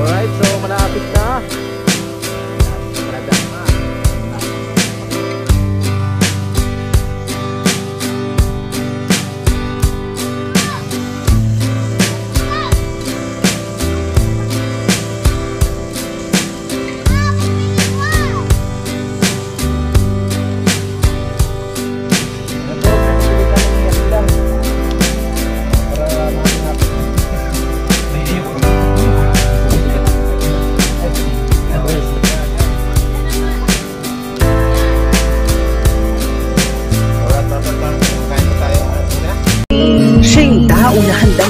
Alright, so malapit na.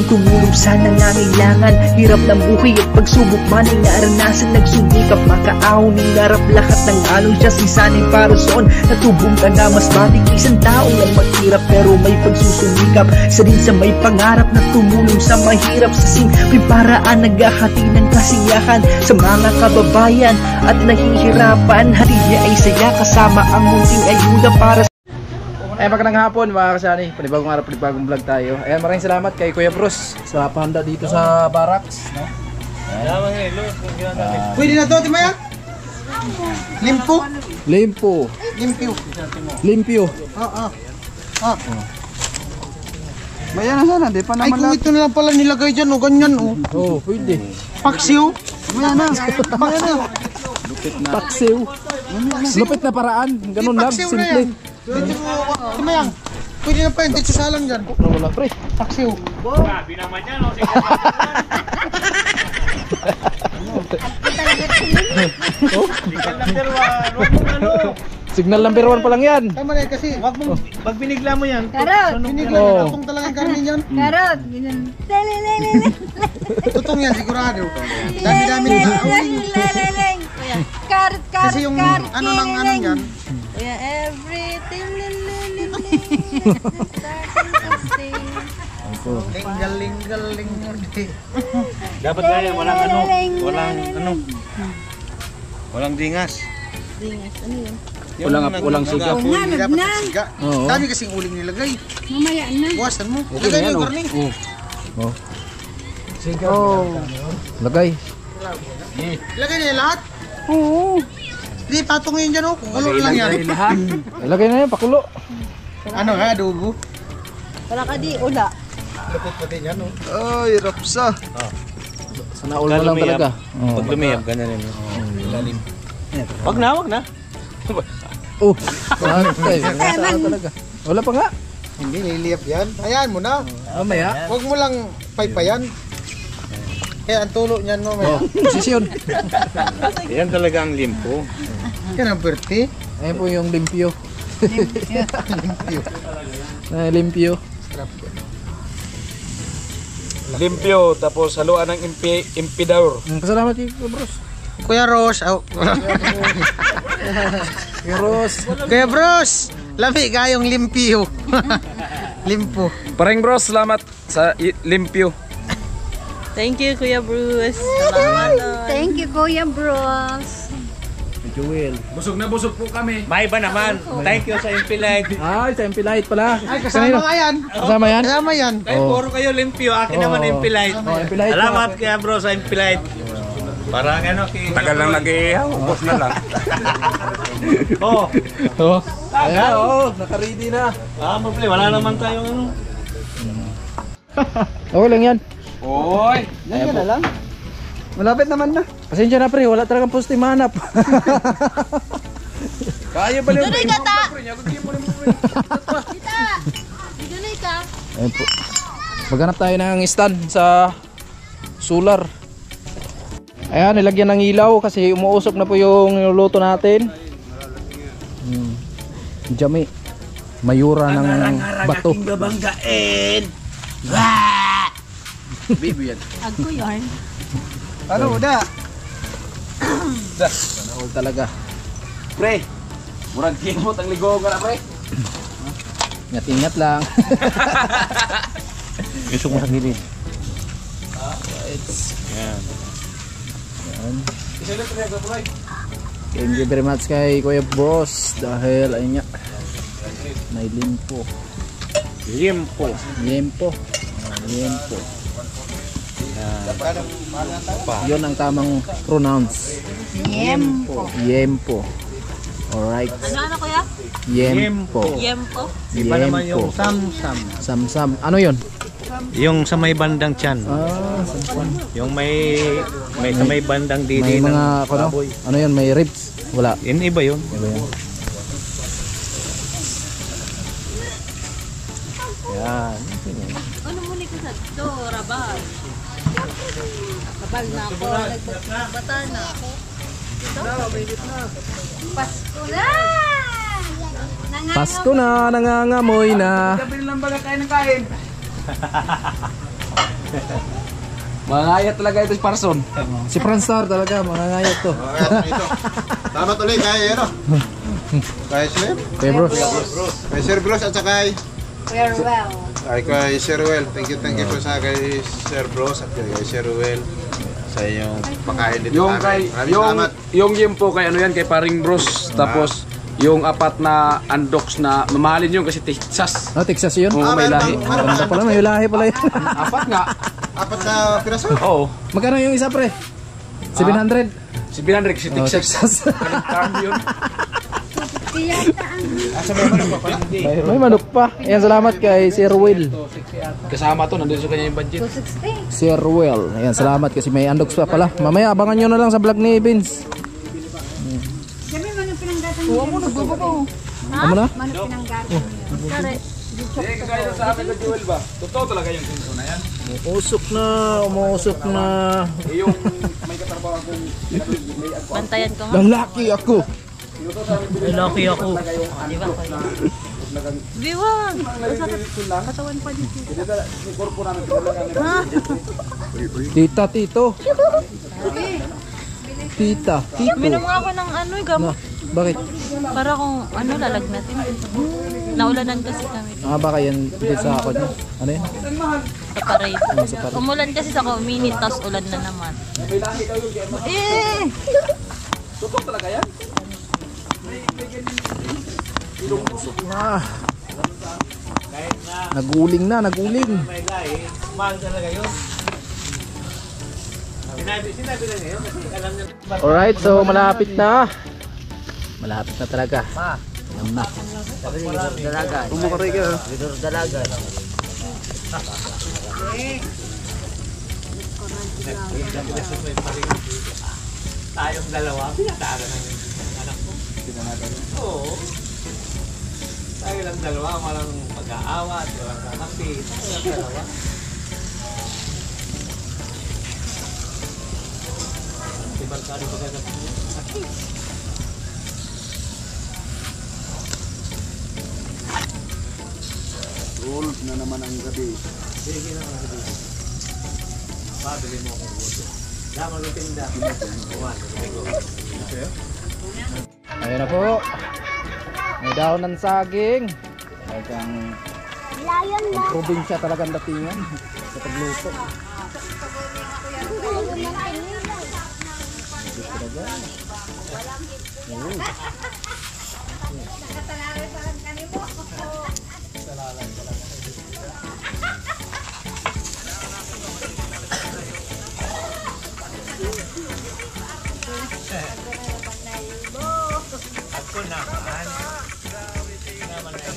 Tumulong sa nangangailangan, hirap ng buhay at pagsubok man ay naranasan. Nagsumikap makaahon ng narap lahat ng alon siya sisaning para soon. Natubong ka na mas matik isang taong lang maghirap pero may pagsusumikap sa din sa may pangarap na tumulong sa mahirap. Sa simpleng paraan naghahati ng kasiyahan sa mga kababayan at nahihirapan. Hati niya ay saya kasama ang munting ayuda para sa magandang hapon mga kasani, panibagong araw, panibagong vlog tayo. Ayan, maraming salamat kay Kuya Bruce sa pahanda dito sa barracks, no? Pwede na to, Timaya? Limpo? Limpo. Limpyo. Limpyo. Maya na sana, di pa naman. Ay, kung ito na lang pala nilagay dyan, o ganyan, o. Oo, pwede. Paksiw. Maya na. Maya na. Paksiw. Lupit na paraan, ganun lang, simple. Dito po, Timayang. Pwede na pa yun, dito sa alam dyan. Wala pre. Paksiw. Grabe naman yan, o. Signal number 1 pa lang yan. Tama na kasi, wag mong, pag binigla mo yan. Karot. Binigla mo, tutong talagang karmin yan. Karot. Tutong yan, sigurado. Dami-dami na. Karot. Kasi yung ano nang ano yan. Everything. Linggal. Dapat kaya walang dingas. Dingas, ano yun? Walang sigaw. Dapat siga. Oo. Dami kasing uling nilagay. Mamaya na. Buwasan mo. Lagay mo yung garning. Oh. Sigaw. Lagay. Lagay na yung lahat. Oo. Di, patungin dyan o. Kulo lang yan. Lagay na yan, pakulo. Ano ha, adobo? Wala ka di, ula. Lapot pati yan o. Ay, rapsa. Sana all lang talaga. Pag lumiyap, ganyan yun. Lalim. Wag na. Oh, ay, talaga. Wala pa nga. Hindi, niliyap yan. Hayaan mo na. Mamaya. Huwag mo lang paypayan. Kaya ang tulo niyan mamaya. Posisyon. Yan talaga ang limpo. Yan ang birthday. Ayan po yung limpyo. Limpyo. Limpyo. Limpyo, tapos haluan ng impidor. Pasalamat kay Bros. Kuya Ros. Kuya Bros. Labi kayong limpyo. Limpo. Pareng Bros, salamat sa limpyo. Thank you, Kuya Bruce. Thank you, Kuya Bruce. Joel. Busog na busog po kami. May iba naman. Thank you sa Impilite. Ay, sa Impilite pala. Ay, kasama nga yan. Kasama yan? Kasama yan. Ay, puro kayo limpyo. Akin naman Impilite. Impilite. Salamat kaya bro sa Impilite. Parang ano, tagal lang nag-iihaw. Ubos na lang. Oh. Ayan, naka-ready na. Mabli, wala naman tayong ano. Okay lang yan. Oy! Yan na lang. Malapit naman na. Pasensya na pre, wala talagang poste manap. Kaya ba lang? Dunay ka ta! Kita! Dunay ka! Ayan po. Maghanap tayo ng stand sa solar. Ayan, nilagyan ng ilaw kasi umuusok na po yung niluluto natin. Jami. Mayura ng bato. Babanggain! Bibi yan. Agko yarn. Ano, uda? All talaga. Pre, murag kimot ang ligoga na pre. Ingat-ingat lang. Gusto mo sa gilid. Yan. Thank you very much kay Kuya Boss dahil ayun nga may limpo. Limpo. Limpo. Limpo. Yun ang tamang pronounce. Yempo. Alright. Ano kuya? Yempo. Yempo. Iba naman yung Yempo. samsam. Samsam. Ano yun? Yung sa may bandang tiyan. Samsam. Yung sa may bandang didi May ng mga, ano? baboy. Ano yun? May ribs? Wala. Yun, iba yun. Iba yun. Yan. Ano mo ni ko sa do, rabal. Rabal na ako. Bata na. Pasko na! Pasko na, nangangamoy na. Gabi lang baga kain ng kain. Mangayat talaga ito si Parson. Si Franstar talaga, mangangayat to. Salamat ulit kay ano? Kay Sir? Okay bro. Kay Sir Bros at saka Farewell. kay Sir Ruel. Thank you po sa kay Sir Bros at kay Sir Ruel sa inyong pakain dito. Yung kay yung yempo kay ano yan kay Paring Bros. Tapos yung apat na undox na mamahalin yun kasi Texas. No, Texas yun? Oo, may meron lahi. bang- Ganda pala, may lahi pala yun. Apat nga. Apat na piraso. Oo. Magkano yung isa pre? 700? Si Binandrik si Oh, Texas. Texas. Term yun. May manok pa. Ayan, salamat kay Sir Will. Kasama to, nandun sa kanya yung budget. 260. Sir Will. Ayan, salamat kasi may undox pa pala. Mamaya, abangan nyo na lang sa vlog ni Vince. Sabi mo nang pinanggatan mo. Huwag mo nagbabago. Ano na? Mano pinanggatan mo. Kare. Eh, kagaya sa amin ka Joel ba? Totoo talaga yung pinto na yan. Umuusok na. Eh, yung may katrabaho akong Bantayan ko nga. Lalaki ako. Lalaki ako. Di ba? Biwag. Katawan pa dito. Ha? Tita, tito. Tita, tito. Minom nga ako ng ano, gamot. Bakit? Para kung ano, lalagnatin. Naulanan kasi kami. Baka yan dito sa ako niya. Ano yan? Sa parade. Umulan kasi sa community, tapos ulan na naman. Eh! totoo talaga yan. Ah. Naguling na, naguling. May lahi, mahal talaga yun. Sinabi na ngayon kasi alam niya. Alright, so malapit na. Malapit na talaga. Alam na. Umukaray ka. Tayong dalawa, pinataga ng anak ko. Oo. Tayo lang dalawa, walang pag-aawat, walang kakapit. Tayo lang dalawa. Ibarkado pa kagapit. Gold na naman ang gabi. Sige na mga gabi. Pabili mo akong gusto. Laman ng tinda. Ayun na po. May daon ng saging. Talagang ang probinsya talagang datingan sa pagluto. Ako naman. Naman na yun.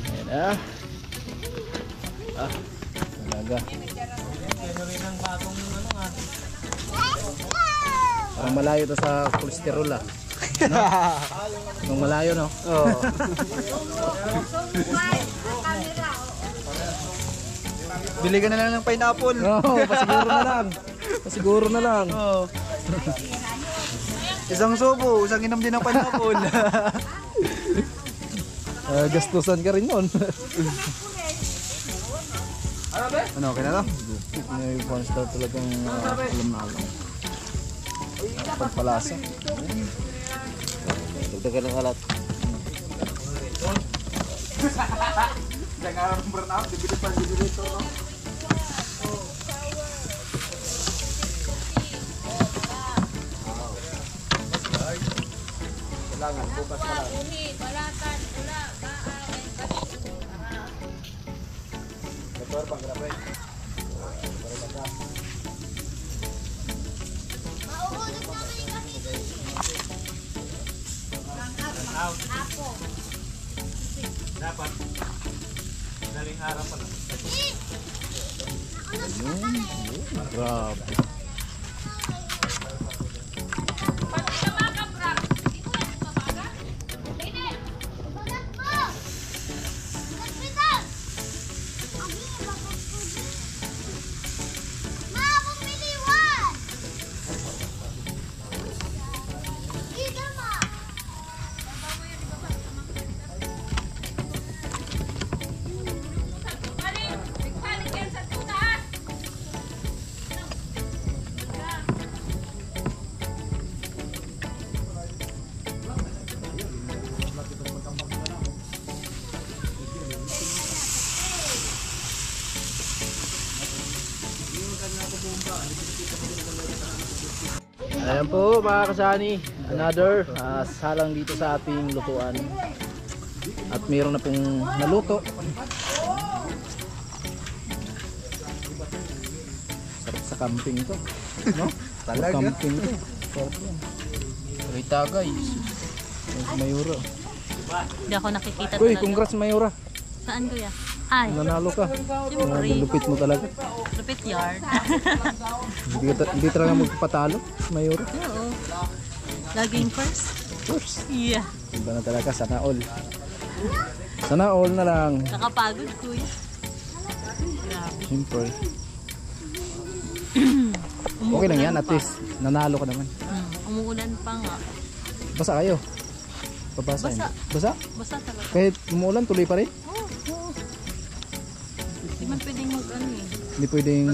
Ayan na. Talaga. Parang malayo to sa kolesterol ah. No? Nung malayo no? Oo. Bili ka na lang ng pineapple. Oo, pasiguro na lang. Pasiguro na lang. Oo. Isang subo, isang inom din ng pineapple. Gastusan ka rin nun. Ano, okay na to? May Pornstar talagang alam na alam. Pagpalasa. Dagdagan ng alat. Diyan nga ng burnout, bibili pa dito. Kailangan, bukas pa lang. Betul, Bang, grabe. Dapat. Daling araw pa lang. Grabe. Ayan po mga kasani, another salang dito sa ating lutuan. At mayroon na pong naluto. Sarap sa camping to, no? Talaga? Camping to. Sarap yan. Rita guys. Mayura. Hindi ako nakikita Uy, talaga. congrats Mayura. Saan kuya? Ay, Nanalo ka. siyempre. Lupit mo talaga. Lupit yard. Hindi talaga magpapatalo, Mayura. Oo. Laging first. First. Yeah. Iba na talaga, sana all. Sana all na lang. Nakapagod kuya. Grabe. Siyempre. Okay lang yan, at least nanalo ka naman. Umuulan pa nga. Basa kayo. Babasa. Basa. Basa? Basta talaga. Kahit umuulan, tuloy pa rin? Hindi man pwedeng mag-ano eh. Hindi pwedeng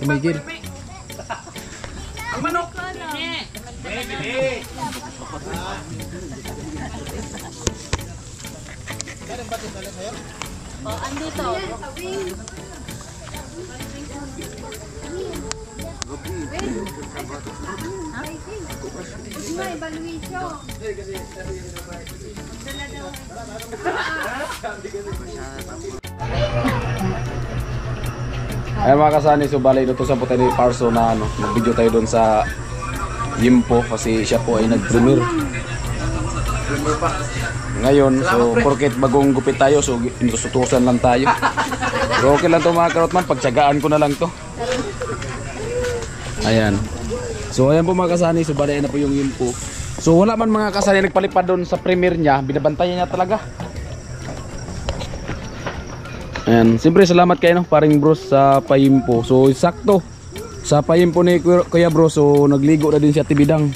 tumigil. Ang manok! Oh, andito. Ayan mga kasani, so bali inutusan po tayo ni Parso na mag-video tayo doon sa Yimpo kasi siya po ay nag-premiere. Ngayon, so porket bagong gupit tayo, so inutusan lang tayo. Pero okay lang to mga karotman, pagtsagaan ko na lang to. Ayan. So ayan po mga kasani, so bali na po yung Yimpo. So wala man mga kasani nagpalipad doon sa premiere niya, binabantayan niya talaga. Ayan, siyempre salamat kayo no, paring bros sa Payimpo. So sakto sa Payimpo ni Kuya Bro, so nagligo na din si Ate Bidang.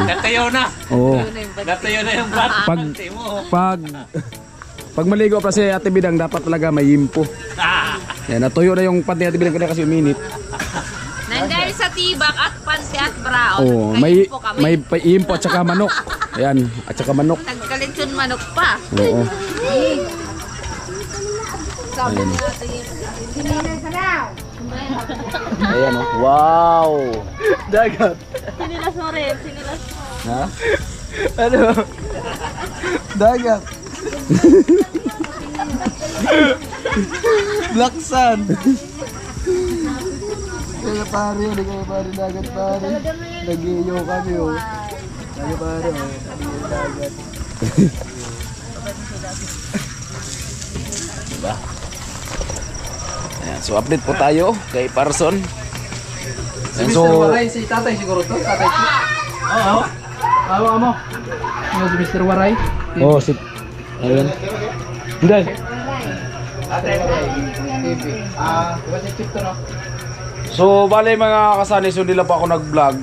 Natayo na. Oo. Natayo na yung bat. Pag maligo pa si Ate Bidang, dapat talaga may Yimpo. Ayan, natuyo na yung pati Ate Bidang kasi uminit. Nandiyan sa tibak at panty at brown. Oo, may Yimpo at saka manok. Ayan, at saka manok. Nagkalitsyon manok pa. Oo. Ayan. Ayan oh. Wow! Dagat. Sinilas mo rin, sinilas mo. Ha? Ano? Dagat. Black sun. Kaya pare, hindi kayo pare dagat pare. Nag-iyo kami oh. Kaya pare oh, dagat. Diba? Ayan, so update po tayo kay Parson. Ayan, Si Mr. Waray, si tatay siguro to? Tatay ko? Oo. Amo. Ano si Mr. Waray? Oh, si ayun. Hindi. Tatay Waray. TV. Diba si Chip to no? So, bale mga kasani, so nila pa ako nag-vlog.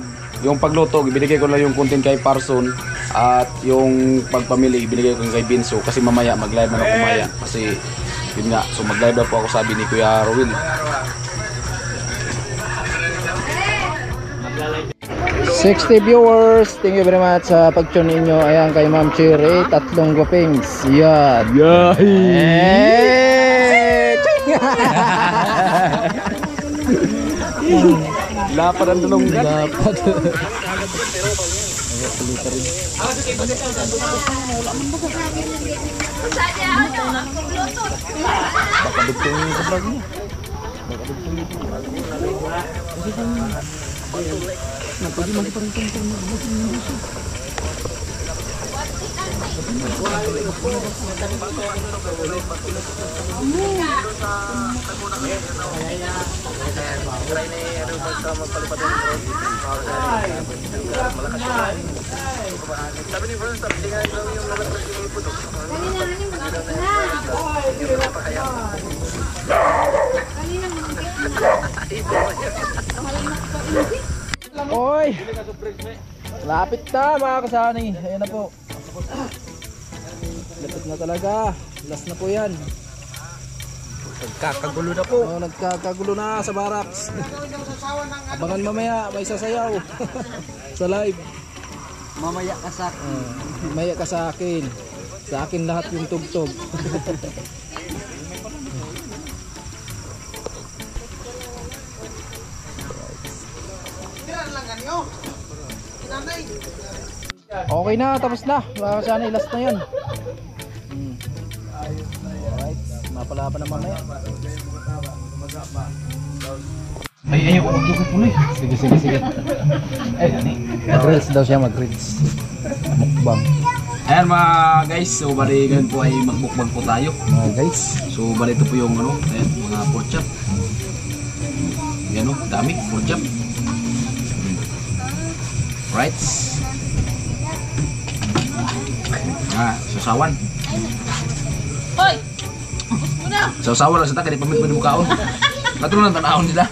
Yung pagluto, binigay ko lang yung content kay Parson. At yung pagpamili, binigay ko kay Binso. Kasi mamaya, mag-live na ako mamaya. Kasi, yun nga, so mag-live na po ako sabi ni Kuya Rowil. 60 viewers, thank you very much sa pag-tune ninyo. Ayan kay Ma'am Cherry, 3 gupings. Yan. Eh! Lapad ang dulonggan. Dapat. ka rin. Baka dugtong yung sa vlog niya. Baka dugtong yung Oy! Lapit na mga kasani. Ayan na po. Lapit na talaga. Last na po yan. Nagkakagulo na po. Oh, nagkakagulo na sa barracks. Abangan mamaya, may sasayaw. Sa live. Mamaya ka sa Maya ka sa akin. Sa akin lahat yung tugtog. Okay na, tapos na. Mga kasani, last na yan. Alright, mapala pa na mamaya. Ay, huwag yung puloy. Sige. Mag-reels daw siya, mag-reels. Mukbang. Ayan mga guys, so bali ganun po ay magmukbang po tayo. Mga guys. So bali ito po yung ano, ayan, mga pork chop. Yan o, dami, pork chop. Right. Sausawan. Hoy! Sausawan lang sa taka, di pamit mo di mukaon. Katulad ng tanahon nila.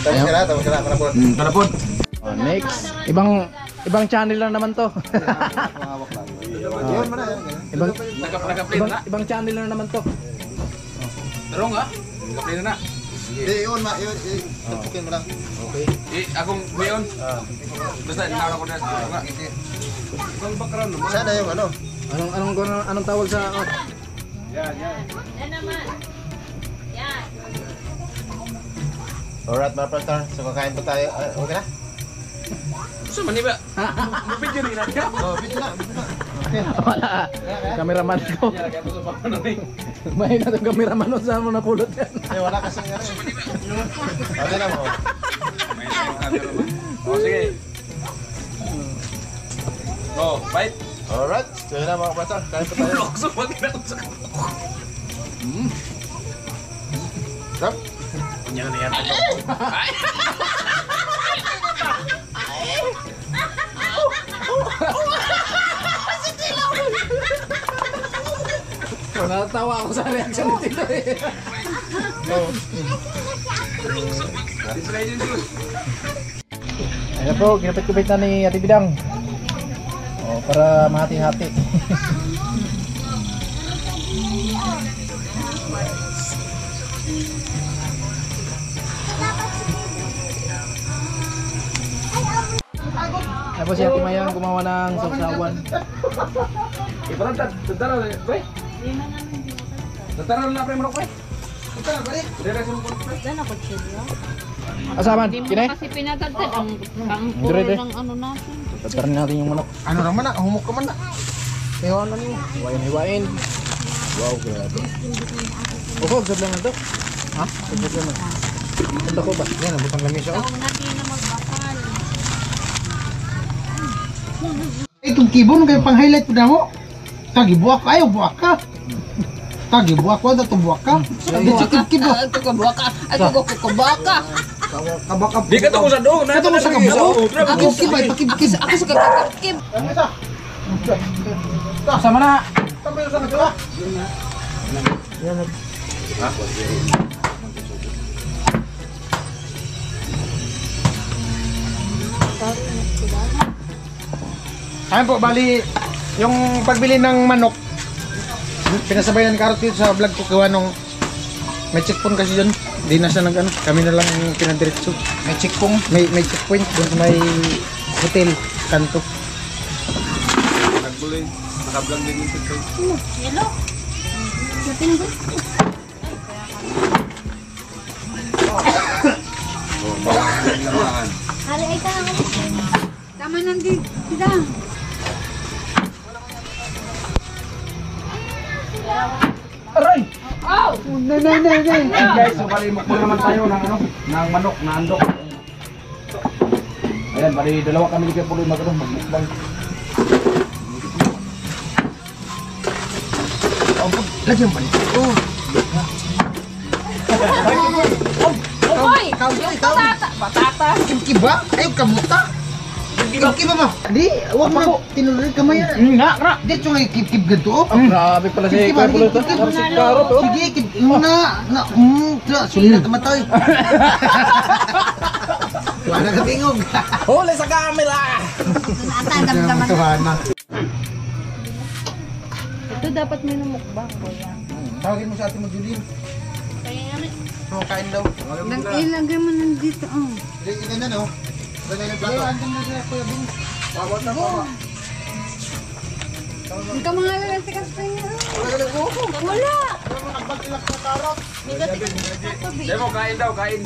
Tapos ka na, kalapot. Kalapod. Oh, next. Ibang channel lang naman to. Yun mo na, yan. Nag-play na. Ibang channel lang naman to. Tarong ha? Nag-play na na. Hindi, yun, tapukin mo lang. Okay. Akong mayon. Basta inawa ko na. Ibang background naman. Sana yung ano? Anong tawag sa Yan naman. Yan. Alright mga pastor, so kakain po tayo. Okay na? So maniba. Video rin natin. Oh, video na. Wala. Cameraman ko. May na tong cameraman saan mo napulot yan. Wala kasing ano. Okay na mo. Oh, sige. Oh, bite. Alright, so yun na mga pastor, kain po tayo. So pag sa Stop. Kanya na yan. Natawa ako sa reaction ni Tito eh. Ayan po, ginapit-kupit na ni Ate Bidang. Oh, para mahati-hati. Tapos si Ate Mayang gumawa ng sausawan. Ibarat tentara pre. Tentara na pre manok pre. Tentara pre. Dire sa manok pre. Dan ako chill. Asaman, Hindi mo kine? kasi pinagagtan ang Dire, dire. ng ano natin. Tatarin natin yung manok. ano naman na, humok ka man na. Ewan na niyo. Hiwain. Wow, grabe. Ukog, sablang na to. Ha? Sablang na. Ganda ko ba? Yan, nabutang lamis ako. Ang natin na magbakal. Itong kibon kayo pang highlight po na mo. Tagibuak kayo, buak ka. Tagibuak ko, buak ka. Kibok. Ito ka baka. Ito ka baka. Kabaka. Di ka to sa do, na Ito mo sa kabako. Ako Kibay, pakibkib. Ako sa kakakib. Sama na. Tambay sa nagla. Ayun po, bali, yung pagbili ng manok, pinasabay ng karot dito sa vlog ko gawa nung may checkpoint kasi dun. Di na siya nag-ano, kami na lang yung pinadiretso. May checkpoint. May checkpoint dun sa may hotel, kanto. Nagbuloy, nakablog din yung checkpoint. Hello. Hari ay ka. Tama nandito. Kita. Aray! Guys, so bali mukbang naman tayo ng ano, ng manok, na andok. Ayan, bali dalawa kami ni Puloy magmukbang. Lagyan ba nito? Oh. Uy! Yung patata. Kimkiba? Ay, kamuta. Kimkiba ba? Di, huwag mo tinuloy kamay. Nga! Dito nga kip-kip ganito. Grabe pala si Kuya Puloy to. Parang si Karot oh. Sige, kip sulit na matay. Wala ka tingog. Huli sa camera! Tuhan. Ito dapat may namukbang, kuya. Tawagin mo sa ating mag-julin. Kain daw. Ilagay mo nandito, oh. Ganyan no? Ganyan yung plato. Andun na siya, Kuya Bing. Bawat na po. Hindi ka mga lalasi kasi niya. Wala. Nagbagilak sa karot. Demo, kain daw, kain.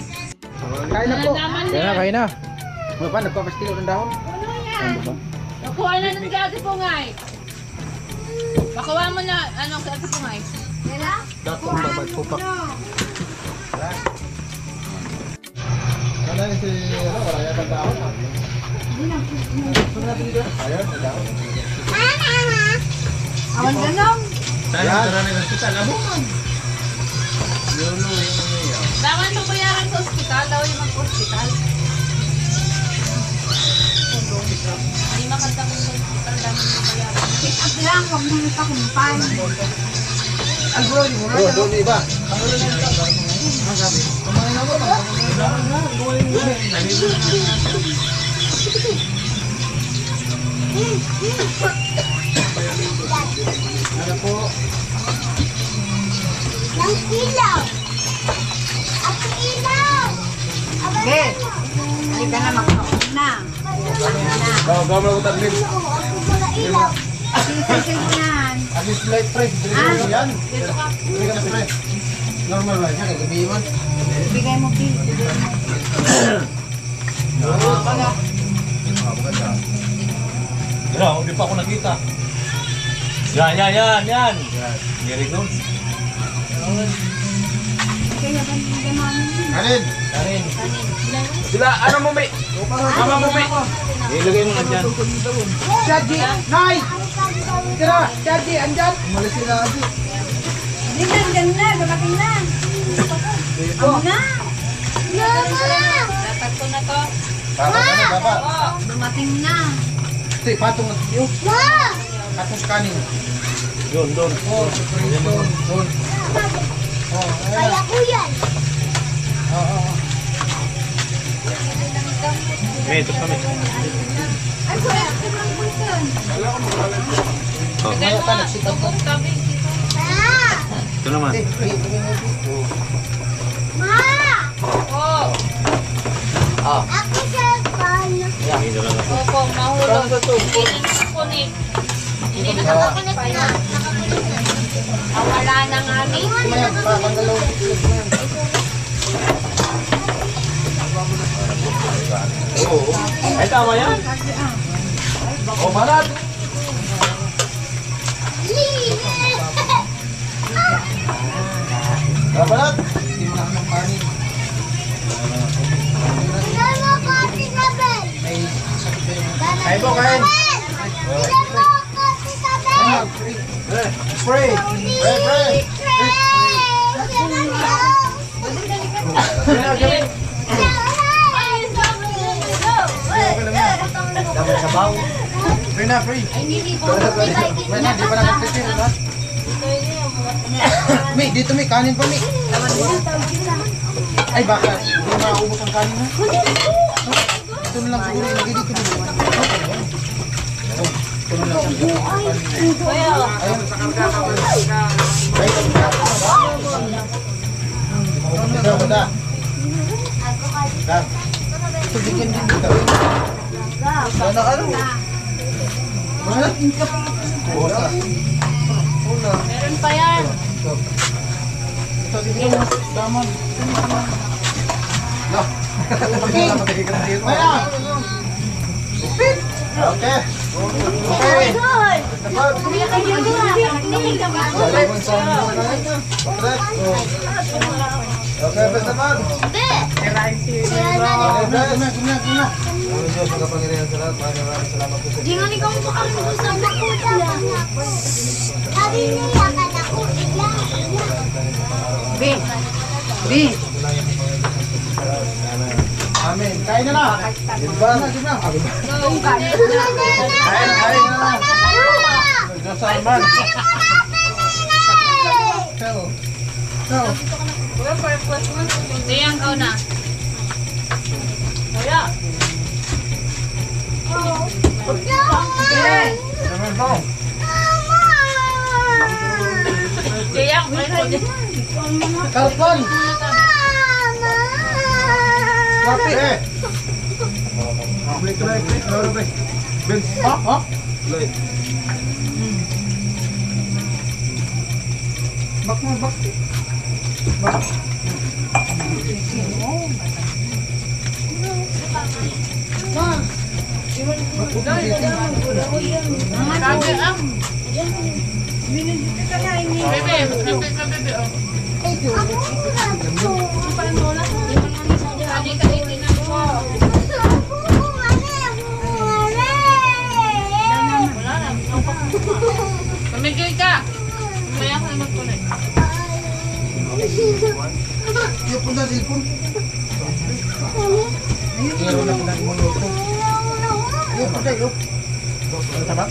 Kain na po. Kain na. Ano pa, nagpapastilo ng dahon? Nakuha na ng gati po ngay. Pakuha mo na, anong gati po ngay? Dato ang babag pupak. Wala yung si, wala yung bang dahon. Ayun, sa dahon. Awan ganong. Sayang, tara na yung hospital. Abungan. Daman mo bayaran sa ospital, daw yung mag-hospital. Ay, makatang sa ospital, daman mo bayaran. Pick up lang, huwag mo nito kumpan. Doon iba. Ano po? Nang ilaw. Ako ilaw. Okay. Hindi ka na makakot na. Gaw mo ko taglin. Ilaw. Sisig yan. Alis light price. Yan. Normal lang yan. Gabi man. Bigay mo, Pete. Grabe, hindi pa ako nakita. Yan. Very good. Kaya ba hindi namin? Kanin. Sila, ano mo, may? Mama mo, may? Ilagay mo na dyan. Daddy! Nay! Tira! Daddy! Andyan! Umalis sila Daddy. Hindi na, andyan na. Dumating na. Amo na. Tatag ko na to. Papa ka na, papa. Dumating na. Ito, patong na tayo. Patong sa kanin. Doon. Doon. Kaya ko yan. May ito kami. Ay, kuya. Ibang bulkan. Bigay mo nga, tubong tabi. Ito naman. Ma! Oo. Ako sa kanya. Ito lang ako. Opo, mahulog. Hindi na nakakunik. Hindi na nakakunik na. Wala na nga ni. Kumayan, papangalaw. Ay, tama yan. O, balat! Balat! Hindi mo na ng kanin. Kain po, kain. Spray! Spray! Dami sa baw. Free na, free. Di pa na nagtitin, ha? May, dito may kanin pa, may. Ay, baka. Hindi na maubos ang kanin, ha? Ito na lang siguro. Ilagay dito. Ito na lang siguro. Ayun, sa karga ka. Ay, ito, da. Da. Ito, bigyan din dito. Sana ano? Wala. Wala. Meron pa yan. Ito, sige. Damon. Okay. Okay, basta man. Jangan ikaw po kami sa makuta. Sabi niya ka na ko Amin. Kain na na. Gimba. Kain na. Diyos Arman. Diyan ka na. Kuya. Diyan ka. Kalpon. Kapi. Bak mo, bak. Tumigil ka. Maya ka na magkulay. Yung punta silpon. Meron na pinag-muluto. Yung punta yun. Sabat?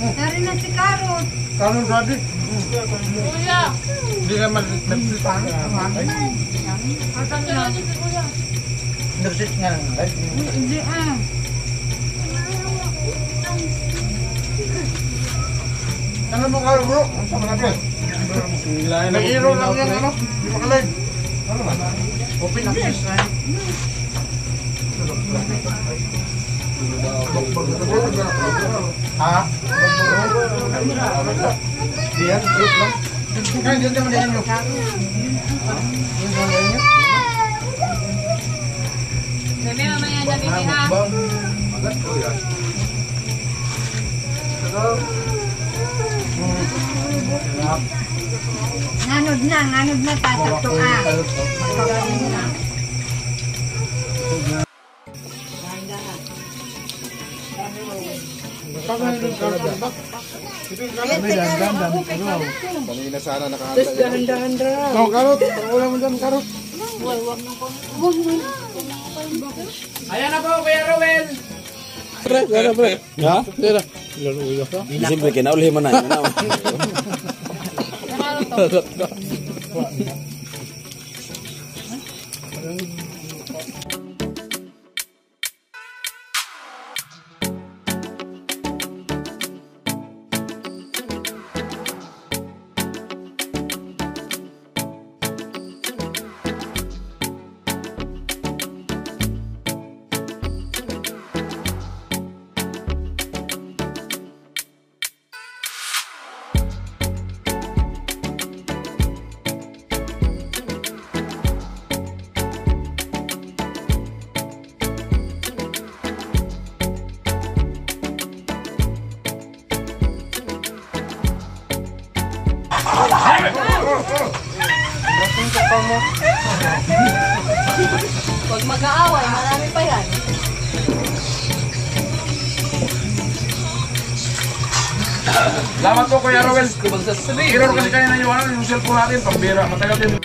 Narin na si Karot. Kanon sabi. Kuya. Hindi naman nagsipan. Nagsit nga lang. Hindi Ano mo ka bro? Ang sama natin. May iro lang yan ano? Di makalag. Ano ba? Open access na. Ha? Diyan, wait lang. Kan dito naman yan yung. Bebe, mamaya na bebe ha. Agad ko yan. Nganod na tataktua. Kanina sana nakahanda yan. No, karot. Wala mo dyan, karot. Ayan na po, Kuya Rowel. Ha? Siyempre, kinaulihin mo na. Huwag mag-aaway, marami pa yan. Salamat po Kuya Rowel. Error kasi kanina yung cellphone natin, pambira, matagal din.